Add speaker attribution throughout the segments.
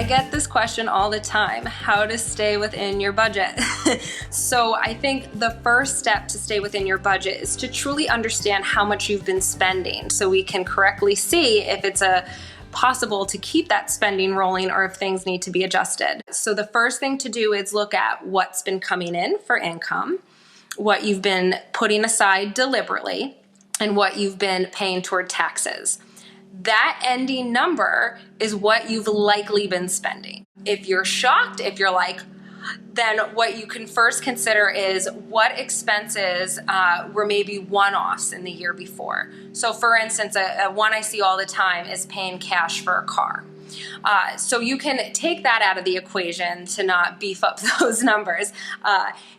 Speaker 1: I get this question all the time, how to stay within your budget. So I think the first step to stay within your budget is to truly understand how much you've been spending so we can correctly see if it's possible to keep that spending rolling or if things need to be adjusted. So the first thing to do is look at what's been coming in for income, what you've been putting aside deliberately, and what you've been paying toward taxes. That ending number is what you've likely been spending. If you're shocked, if you're like, then what you can first consider is what expenses were maybe one-offs in the year before. So for instance, a one I see all the time is paying cash for a car. So you can take that out of the equation to not beef up those numbers.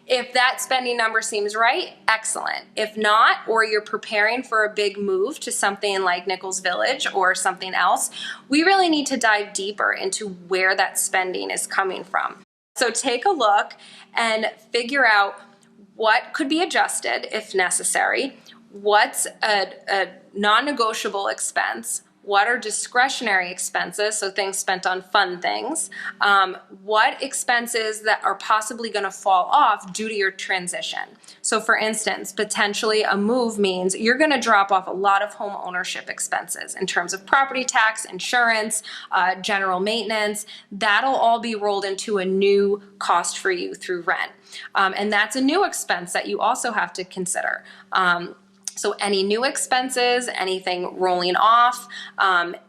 Speaker 1: If that spending number seems right, excellent. If not, or you're preparing for a big move to something like Nichols Village or something else, we really need to dive deeper into where that spending is coming from. So take a look and figure out what could be adjusted if necessary, what's a non-negotiable expense, what are discretionary expenses, so things spent on fun things, what expenses that are possibly going to fall off due to your transition. So for instance, potentially a move means you're going to drop off a lot of home ownership expenses in terms of property tax, insurance, general maintenance. That'll all be rolled into a new cost for you through rent. And that's a new expense that you also have to consider. So any new expenses, anything rolling off,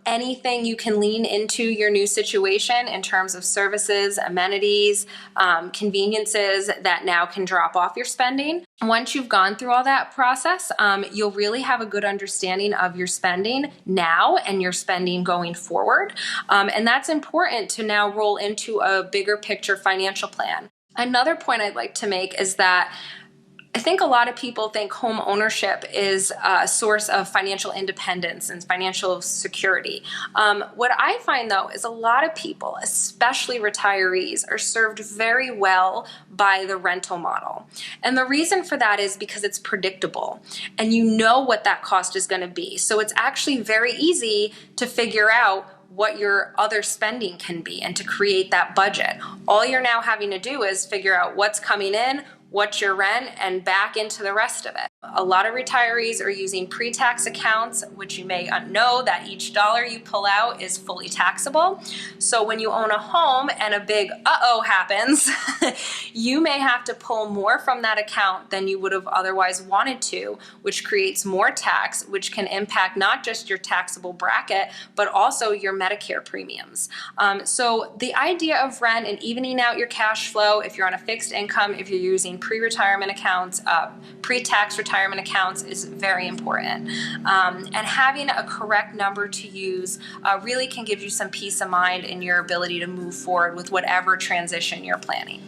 Speaker 1: anything you can lean into your new situation in terms of services, amenities, conveniences that now can drop off your spending. Once you've gone through all that process, you'll really have a good understanding of your spending now and your spending going forward. And that's important to now roll into a bigger picture financial plan. Another point I'd like to make is that I think a lot of people think home ownership is a source of financial independence and financial security. What I find, though, is a lot of people, especially retirees, are served very well by the rental model. And the reason for that is because it's predictable and you know what that cost is going to be. So it's actually very easy to figure out what your other spending can be and to create that budget. All you're now having to do is figure out what's coming in, what's your rent, and back into the rest of it. A lot of retirees are using pre-tax accounts, which you may know that each dollar you pull out is fully taxable. So when you own a home and a big uh-oh happens, you may have to pull more from that account than you would have otherwise wanted to, which creates more tax, which can impact not just your taxable bracket, but also your Medicare premiums. So the idea of rent and evening out your cash flow, if you're on a fixed income, if you're using pre-retirement accounts, pre-tax retirement accounts, is very important. And having a correct number to use really can give you some peace of mind in your ability to move forward with whatever transition you're planning.